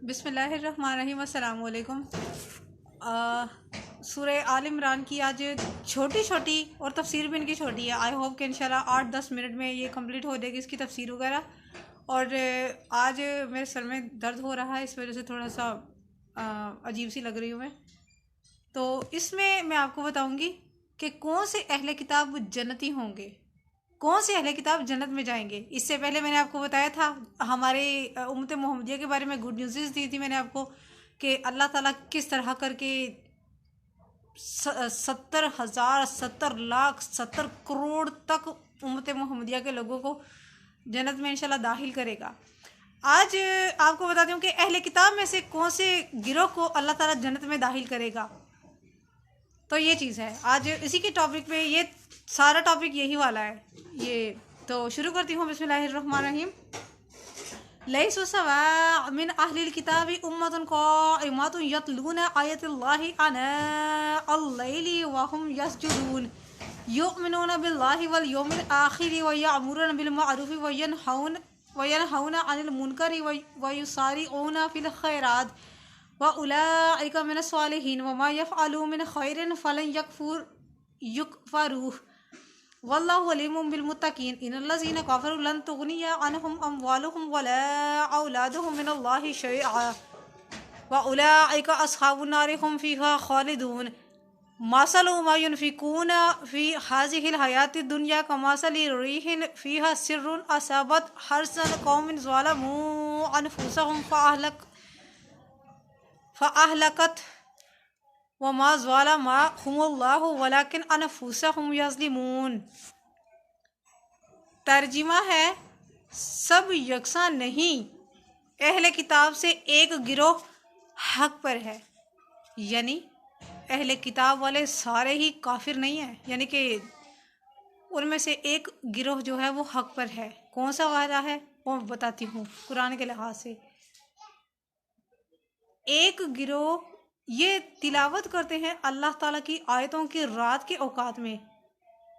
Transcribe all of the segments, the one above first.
بسم اللہ الرحمن الرحیم۔ السلام علیکم۔ سورہ آل عمران کی آج چھوٹی چھوٹی اور تفسیر بھی ان کی چھوٹی ہے۔ آئی ہوپ کہ انشاءاللہ 8-10 منٹ میں یہ کمپلیٹ ہو جائے گی اس کی تفسیر وغیرہ۔ اور آج میرے سر میں درد ہو رہا ہے، اس وجہ سے تھوڑا سا عجیب سی لگ رہی ہوں میں۔ تو اس میں آپ کو بتاؤں گی کہ کون سے اہل کتاب جنتی ہوں گے، کون سے اہل کتاب جنت میں جائیں گے۔ اس سے پہلے میں نے آپ کو بتایا تھا ہمارے امت محمدیہ کے بارے میں گڈ نیوزز دی تھی میں نے آپ کو، کہ اللہ تعالیٰ کس طرح کر کے 70,000 70 لاکھ 70 کروڑ تک امت محمدیہ کے لوگوں کو جنت میں انشاءاللہ داخل کرے گا۔ آج آپ کو بتاتی ہوں کہ اہل کتاب میں سے کون سے گروہ کو اللہ تعالیٰ جنت میں داخل کرے گا۔ تو یہ چیز ہے آج اسی کے ٹاپک پہ، یہ سارا ٹاپک یہی والا ہے۔ یہ تو شروع کرتی ہوں، بسم اللہ الرحمن الرحیم۔ لیسوا سواء من اہل الکتاب امۃ قائمۃ یتلون آیات اللہ آناء اللیل وهم یسجدون یؤمنون باللہ والیوم الآخر ویأمرون بالمعروف وینہون عن المنکر ویسارعون فی الخیرات وَأُولَٰئِكَ مِنَ الصَّالِحِينَ وَمَا يَفْعَلُوا مِنْ خَيْرٍ فَلَنْ يُكْفَرُوهُ وَاللَّهُ عَلِيمٌ بِالْمُتَّقِينَ إِنَّ الَّذِينَ كَفَرُوا لَن تُغْنِيَ عَنْهُمْ أَمْوَالُهُمْ وَلَا أَوْلَادُهُم مِّنَ اللَّهِ شَيْئًا وَأُولَٰئِكَ أَصْحَابُ النَّارِ هُمْ فِيهَا خَالِدُونَ مَثَلُ مَا يُنْفِقُونَ فِي هَٰذِهِ الْحَيَاةِ الدُّنْيَا كَمَثَلِ رِيحٍ فِيهَا سِرٌّ أَصَابَتْ حَرْثَ قَوْمٍ ظَلَمُوا أَنفُسَهُمْ فَأَهْلَكَتْ وَمَا ظَلَمَهُمُ اللَّهُ وَلَٰكِنْ أَنفُسَهُمْ يَظْلِمُونَ۔ ترجمہ ہے، سب یکساں نہیں، اہل کتاب سے ایک گروہ حق پر ہے، یعنی اہل کتاب والے سارے ہی کافر نہیں ہیں، یعنی کہ ان میں سے ایک گروہ جو ہے وہ حق پر ہے۔ کون سا وعدہ ہے وہ بتاتی ہوں قرآن کے لحاظ سے۔ ایک گروہ یہ تلاوت کرتے ہیں اللہ تعالیٰ کی آیتوں کی رات کے اوقات میں،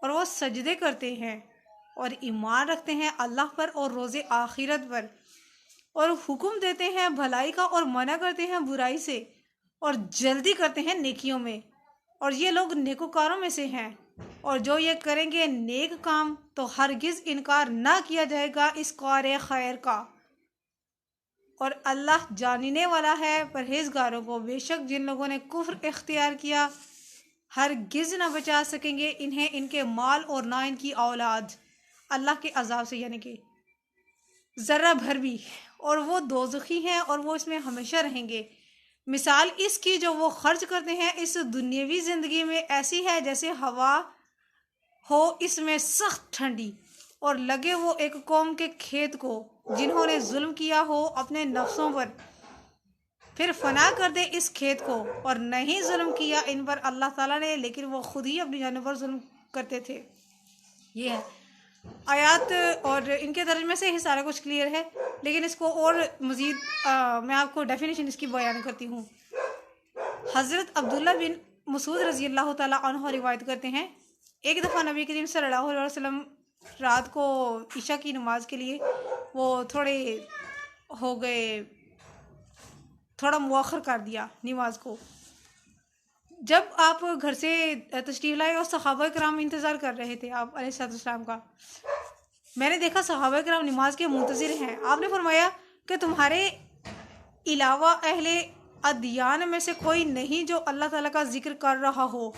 اور وہ سجدے کرتے ہیں اور ایمان رکھتے ہیں اللہ پر اور روز آخرت پر، اور حکم دیتے ہیں بھلائی کا اور منع کرتے ہیں برائی سے، اور جلدی کرتے ہیں نیکیوں میں، اور یہ لوگ نیکوکاروں میں سے ہیں۔ اور جو یہ کریں گے نیک کام تو ہرگز انکار نہ کیا جائے گا اس کار خیر کا، اور اللہ جاننے والا ہے پرہیزگاروں کو۔ بے شک جن لوگوں نے کفر اختیار کیا ہرگز نہ بچا سکیں گے انہیں ان کے مال اور نہ ان کی اولاد اللہ کے عذاب سے، یعنی کہ ذرہ بھر بھی، اور وہ دوزخی ہیں اور وہ اس میں ہمیشہ رہیں گے۔ مثال اس کی جو وہ خرچ کرتے ہیں اس دنیاوی زندگی میں ایسی ہے جیسے ہوا ہو اس میں سخت ٹھنڈی، اور لگے وہ ایک قوم کے کھیت کو جنہوں نے ظلم کیا ہو اپنے نفسوں پر، پھر فنا کر دے اس کھیت کو، اور نہیں ظلم کیا ان پر اللہ تعالیٰ نے لیکن وہ خود ہی اپنی جانوں پر ظلم کرتے تھے۔ یہ ہے آیات، اور ان کے ترجمے سے ہی سارا کچھ کلیئر ہے، لیکن اس کو اور مزید میں آپ کو ڈیفینیشن اس کی بیان کرتی ہوں۔ حضرت عبداللہ بن مسعود رضی اللہ تعالیٰ عنہ روایت کرتے ہیں، ایک دفعہ نبی کریم صلی اللہ علیہ وسلم رات کو عشاء کی نماز کے لیے وہ تھوڑے ہو گئے، تھوڑا مؤخر کر دیا نماز کو۔ جب آپ گھر سے تشریف لائے اور صحابہ کرام انتظار کر رہے تھے آپ علیہ السلام کا، میں نے دیکھا صحابہ کرام نماز کے منتظر ہیں۔ آپ نے فرمایا کہ تمہارے علاوہ اہل ادیان میں سے کوئی نہیں جو اللہ تعالیٰ کا ذکر کر رہا ہو۔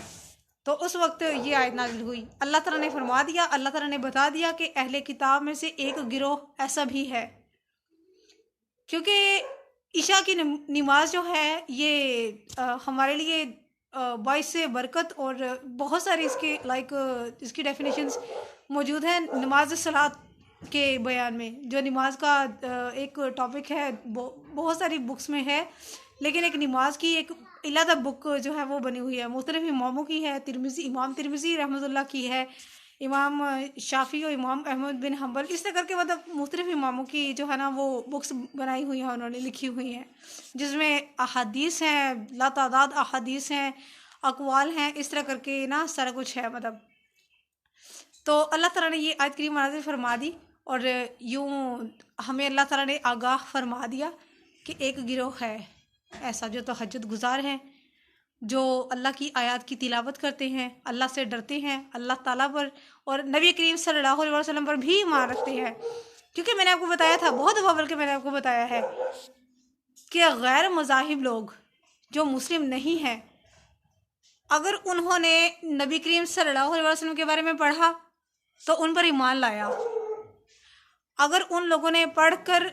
تو اس وقت یہ آیت نازل ہوئی، اللہ تعالیٰ نے فرما دیا، اللہ تعالیٰ نے بتا دیا کہ اہل کتاب میں سے ایک گروہ ایسا بھی ہے، کیونکہ عشاء کی نماز جو ہے یہ ہمارے لیے باعث برکت، اور بہت ساری اس کے اس کی ڈیفینیشنز موجود ہیں نماز صلاۃ کے بیان میں۔ جو نماز کا ایک ٹاپک ہے بہت ساری بکس میں ہے، لیکن ایک نماز کی ایک علیحدہ بک جو ہے وہ بنی ہوئی ہے، مختلف اماموں کی ہے، امام ترمذی رحمۃ اللہ کی ہے، امام شافعی اور امام احمد بن حنبل، اس طرح کر کے مطلب مختلف اماموں کی جو ہے نا وہ بکس بنائی ہوئی ہیں، انہوں نے لکھی ہوئی ہیں، جس میں احادیث ہیں، لاتعداد احادیث ہیں، اقوال ہیں، اس طرح کر کے نا سارا کچھ ہے مطلب۔ تو اللہ تعالیٰ نے یہ آیت کریمہ نازل فرما دی، اور یوں ہمیں اللہ تعالیٰ نے آگاہ فرما دیا کہ ایک گروہ ہے ایسا جو تہجد گزار ہیں، جو اللہ کی آیات کی تلاوت کرتے ہیں، اللہ سے ڈرتے ہیں، اللہ تعالیٰ پر اور نبی کریم صلی اللہ علیہ وسلم پر بھی ایمان رکھتے ہیں۔ کیونکہ میں نے آپ کو بتایا تھا بہت دفعہ، بلکہ میں نے آپ کو بتایا ہے کہ غیر مذاہب لوگ جو مسلم نہیں ہیں، اگر انہوں نے نبی کریم صلی اللہ علیہ وسلم کے بارے میں پڑھا تو ان پر ایمان لایا، اگر ان لوگوں نے پڑھ کر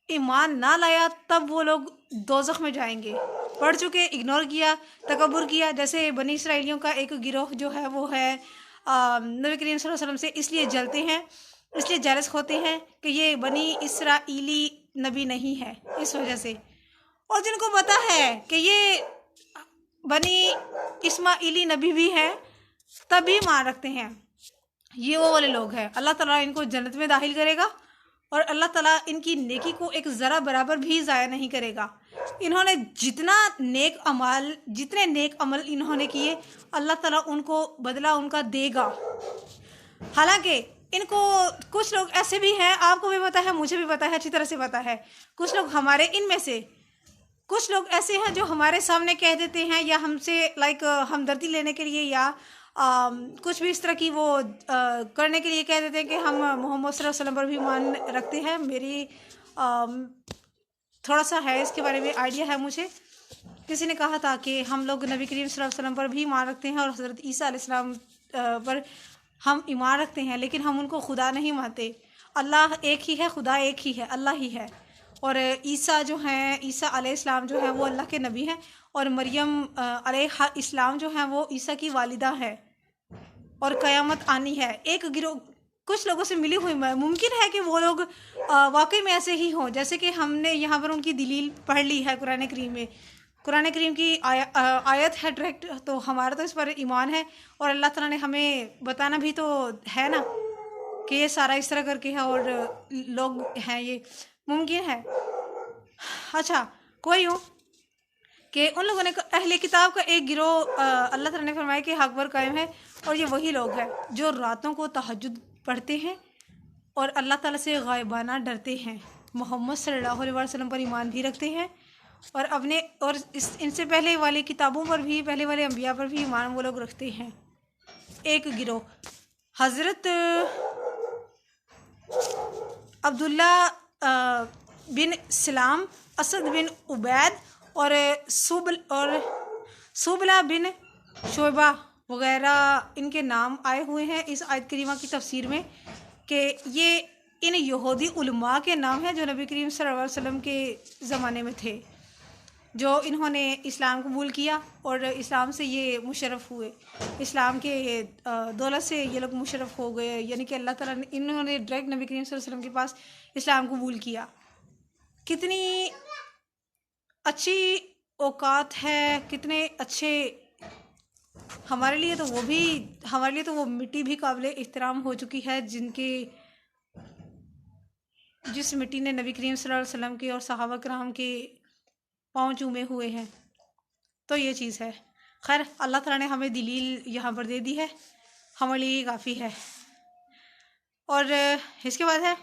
ایمان نہ لایا تب وہ لوگ دوزخ میں جائیں گے۔ پڑھ چکے، اگنور کیا، تکبر کیا، جیسے بنی اسرائیلیوں کا ایک گروہ جو ہے وہ ہے نبی کریم صلی اللہ علیہ وسلم سے اس لیے جلتے ہیں، اس لیے جالس ہوتے ہیں کہ یہ بنی اسرائیلی نبی نہیں ہے، اس وجہ سے، اور جن کو پتہ ہے کہ یہ بنی اسماعیلی نبی بھی ہے تب بھی مان رکھتے ہیں، یہ وہ والے لوگ ہیں۔ اللہ تعالیٰ ان کو جنت میں داخل کرے گا اور اللہ تعالیٰ ان کی نیکی کو ایک ذرہ برابر بھی ضائع نہیں کرے گا۔ انہوں نے جتنے نیک عمل انہوں نے کیے، اللہ تعالیٰ ان کو بدلہ ان کا دے گا۔ حالانکہ ان کو کچھ لوگ ایسے بھی ہیں، آپ کو بھی پتہ ہے، مجھے بھی پتہ ہے، اچھی طرح سے پتہ ہے، کچھ لوگ ہمارے ان میں سے کچھ لوگ ایسے ہیں جو ہمارے سامنے کہہ دیتے ہیں، یا ہم سے ہمدردی لینے کے لیے یا کچھ بھی اس طرح کی وہ کرنے کے لیے کہہ دیتے ہیں کہ ہم محمد صلی اللہ علیہ وسلم پر بھی ایمان رکھتے ہیں۔ میری تھوڑا سا ہے اس کے بارے میں آئیڈیا ہے مجھے، کسی نے کہا تھا کہ ہم لوگ نبی کریم صلی اللہ علیہ وسلم پر بھی ایمان رکھتے ہیں اور حضرت عیسیٰ علیہ السلام پر ہم ایمان رکھتے ہیں، لیکن ہم ان کو خدا نہیں مانتے۔ اللہ ایک ہی ہے، خدا ایک ہی ہے، اللہ ہی ہے، اور عیسیٰ جو ہیں، عیسیٰ علیہ السلام جو ہیں وہ اللہ کے نبی ہیں، اور مریم علیہ السلام جو ہیں وہ عیسیٰ کی والدہ ہے، اور قیامت آنی ہے۔ ایک گروہ کچھ لوگوں سے ملی ہوئی ممکن ہے کہ وہ لوگ واقعی میں ایسے ہی ہوں، جیسے کہ ہم نے یہاں پر ان کی دلیل پڑھ لی ہے قرآن کریم میں، قرآن کریم کی آیت ہے ڈائریکٹ، تو ہمارا تو اس پر ایمان ہے، اور اللہ تعالیٰ نے ہمیں بتانا بھی تو ہے نا کہ یہ سارا اس طرح کر کے ہے اور لوگ ہیں، یہ ممکن ہے۔ اچھا، کوئی ہو کہ ان لوگوں نے اہل کتاب کا ایک گروہ اللہ تعالیٰ نے فرمایا کہ حق پر قائم ہے، اور یہ وہی لوگ ہیں جو راتوں کو تہجد پڑھتے ہیں اور اللہ تعالیٰ سے غائبانہ ڈرتے ہیں، محمد صلی اللہ علیہ وسلم پر ایمان بھی رکھتے ہیں، اور ان سے پہلے والی کتابوں پر بھی، پہلے والے انبیاء پر بھی ایمان وہ لوگ رکھتے ہیں۔ ایک گروہ حضرت عبداللہ بن سلام، اسد بن عبید اور سبلہ بن شعبہ وغیرہ ان کے نام آئے ہوئے ہیں اس آیت کریمہ کی تفسیر میں، کہ یہ ان یہودی علماء کے نام ہیں جو نبی کریم صلی اللہ علیہ وسلم کے زمانے میں تھے، جو انہوں نے اسلام قبول کیا اور اسلام سے یہ مشرف ہوئے، اسلام کے دولت سے یہ لوگ مشرف ہو گئے، یعنی کہ اللہ تعالیٰ نے انہوں نے ڈائریکٹ نبی کریم صلی اللہ علیہ وسلم کے پاس اسلام قبول کیا۔ کتنی اچھی اوقات ہے، کتنے اچھے ہمارے لیے تو وہ مٹی بھی قابل احترام ہو چکی ہے، جس مٹی نے نبی کریم صلی اللہ علیہ وسلم کے اور صحابہ کرام کے پاؤں چومے ہوئے ہیں۔ تو یہ چیز ہے۔ خیر، اللہ تعالیٰ نے ہمیں دلیل یہاں پر دے دی ہے، ہمارے لیے کافی ہے۔ اور اس کے بعد ہے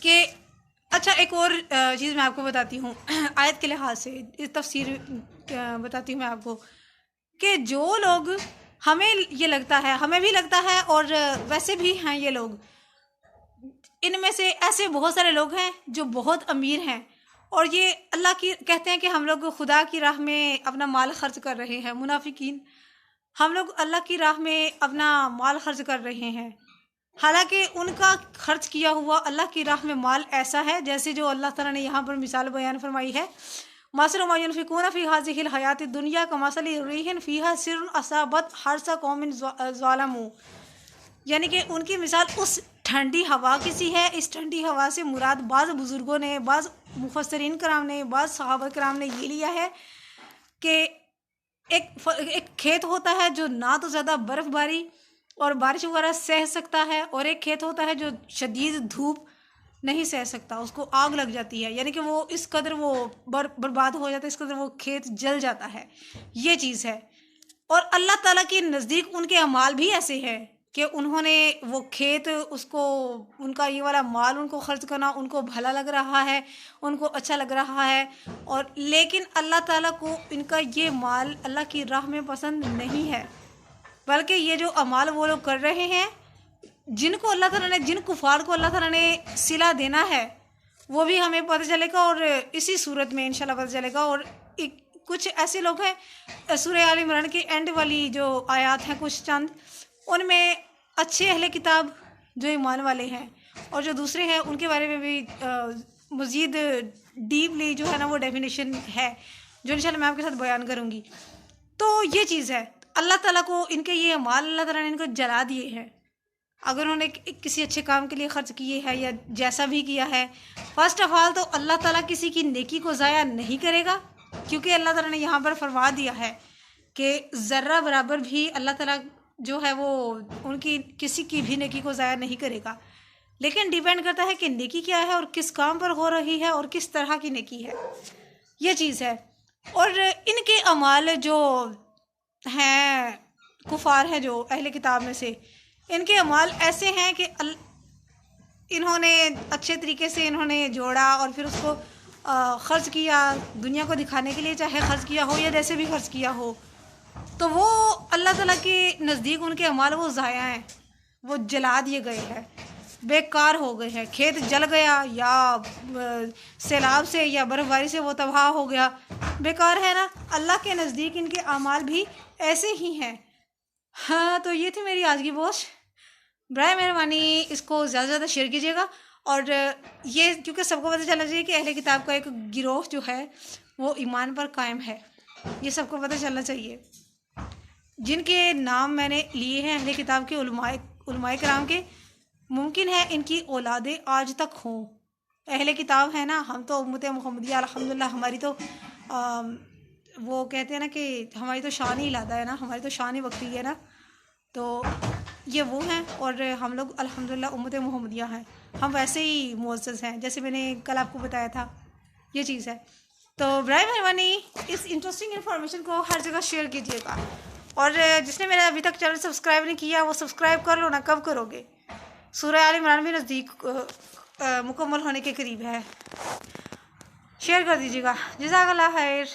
کہ اچھا، ایک اور چیز میں آپ کو بتاتی ہوں آیت کے لحاظ سے، اس تفسیر بتاتی ہوں میں آپ کو، کہ جو لوگ ہمیں یہ لگتا ہے، ہمیں بھی لگتا ہے اور ویسے بھی ہیں یہ لوگ، ان میں سے ایسے بہت سارے لوگ ہیں جو بہت امیر ہیں اور یہ اللہ کی کہتے ہیں کہ ہم لوگ خدا کی راہ میں اپنا مال خرچ کر رہے ہیں، منافقین، ہم لوگ اللہ کی راہ میں اپنا مال خرچ کر رہے ہیں، حالانکہ ان کا خرچ کیا ہوا اللہ کی راہ میں مال ایسا ہے جیسے جو اللہ تعالیٰ نے یہاں پر مثال بیان فرمائی ہے، مَثَلُ مَا يُنْفِقُونَ فِي هَٰذِهِ الْحَيَاةِ الدُّنْيَا كَمَثَلِ رِيحٍ فِيهَا سِرٌّ أَصَابَتْ حَرْثَ قَوْمٍ ظَلَمُوا، یعنی کہ ان کی مثال اس ٹھنڈی ہوا کی سی ہے۔ اس ٹھنڈی ہوا سے مراد بعض بزرگوں نے، بعض مفسرین کرام نے، بعض صحابہ کرام نے یہ لیا ہے کہ ایک کھیت ہوتا ہے جو نہ تو زیادہ برف باری اور بارش وغیرہ سہ سکتا ہے، اور ایک کھیت ہوتا ہے جو شدید دھوپ نہیں سہ سکتا، اس کو آگ لگ جاتی ہے، یعنی کہ وہ اس قدر وہ برباد ہو جاتا ہے، اس قدر وہ کھیت جل جاتا ہے، یہ چیز ہے۔ اور اللہ تعالیٰ کے نزدیک ان کے اعمال بھی ایسے ہیں کہ انہوں نے وہ کھیت اس کو ان کا یہ والا مال ان کو خرچ کرنا ان کو بھلا لگ رہا ہے، ان کو اچھا لگ رہا ہے، اور لیکن اللہ تعالیٰ کو ان کا یہ مال اللہ کی راہ میں پسند نہیں ہے، بلکہ یہ جو اعمال وہ لوگ کر رہے ہیں، جن کو اللہ تعالیٰ نے، جن کفار کو اللہ تعالیٰ نے صلہ دینا ہے، وہ بھی ہمیں پتہ چلے گا، اور اسی صورت میں انشاءاللہ پتہ چلے گا۔ اور کچھ ایسے لوگ ہیں، سورہ آل عمران کی اینڈ والی جو آیات ہیں کچھ چند، ان میں اچھے اہل کتاب جو ایمان والے ہیں اور جو دوسرے ہیں ان کے بارے میں بھی مزید ڈیپلی جو ہے نا وہ ڈیفینیشن ہے، جو انشاءاللہ میں آپ کے ساتھ بیان کروں گی۔ تو یہ چیز ہے، اللہ تعالیٰ کو ان کے یہ مال اللہ تعالیٰ نے ان کو جلا دیے ہیں، اگر انہوں نے کسی اچھے کام کے لیے خرچ کیے ہے یا جیسا بھی کیا ہے، فرسٹ آف آل تو اللہ تعالیٰ کسی کی نیکی کو ضائع نہیں کرے گا، کیونکہ اللہ تعالیٰ نے یہاں پر فرما دیا ہے کہ ذرہ برابر بھی اللہ تعالیٰ جو ہے وہ ان کی کسی کی بھی نیکی کو ضائع نہیں کرے گا، لیکن ڈیپینڈ کرتا ہے کہ نیکی کیا ہے اور کس کام پر ہو رہی ہے اور کس طرح کی نیکی ہے، یہ چیز ہے۔ اور ان کے اعمال جو ہیں، کفار ہیں جو اہل کتاب میں سے، ان کے اعمال ایسے ہیں کہ انہوں نے اچھے طریقے سے انہوں نے جوڑا اور پھر اس کو خرچ کیا دنیا کو دکھانے کے لیے، چاہے خرچ کیا ہو یا جیسے بھی خرچ کیا ہو، تو وہ اللہ تعالیٰ کے نزدیک ان کے اعمال وہ ضائع ہیں، وہ جلا دیے گئے ہیں، بیکار ہو گئے ہیں، کھیت جل گیا یا سیلاب سے یا برف باری سے وہ تباہ ہو گیا، بیکار ہے نا۔ اللہ کے نزدیک ان کے اعمال بھی ایسے ہی ہیں۔ ہاں، تو یہ تھی میری آج کی پوسٹ، برائے مہربانی اس کو زیادہ سے زیادہ شیئر کیجیے گا، اور یہ کیونکہ سب کو پتہ چلنا چاہیے کہ اہل کتاب کا ایک گروہ جو ہے وہ ایمان پر قائم ہے، یہ سب کو پتہ چلنا چاہیے۔ جن کے نام میں نے لیے ہیں اہل کتاب کے علماء کرام کے، ممکن ہے ان کی اولادیں آج تک ہوں، اہل کتاب ہے نا، ہم تو امت محمدیہ الحمدللہ، ہماری تو وہ کہتے ہیں نا کہ ہماری تو شان ہی علادہ ہے نا، ہماری تو شان ہی وقتی ہے نا، تو یہ وہ ہیں، اور ہم لوگ الحمدللہ امت محمدیہ ہیں، ہم ویسے ہی معزز ہیں جیسے میں نے کل آپ کو بتایا تھا، یہ چیز ہے۔ تو برائے مہربانی اس انٹرسٹنگ انفارمیشن کو ہر جگہ شیئر کیجیے گا، اور جس نے میرا ابھی تک چینل سبسکرائب نہیں کیا وہ سبسکرائب کر لو نا، کب کرو گے؟ سورہ آل عمران بھی نزدیک مکمل ہونے کے قریب ہے، شیئر کر دیجیے گا۔ جزاک اللہ خیر۔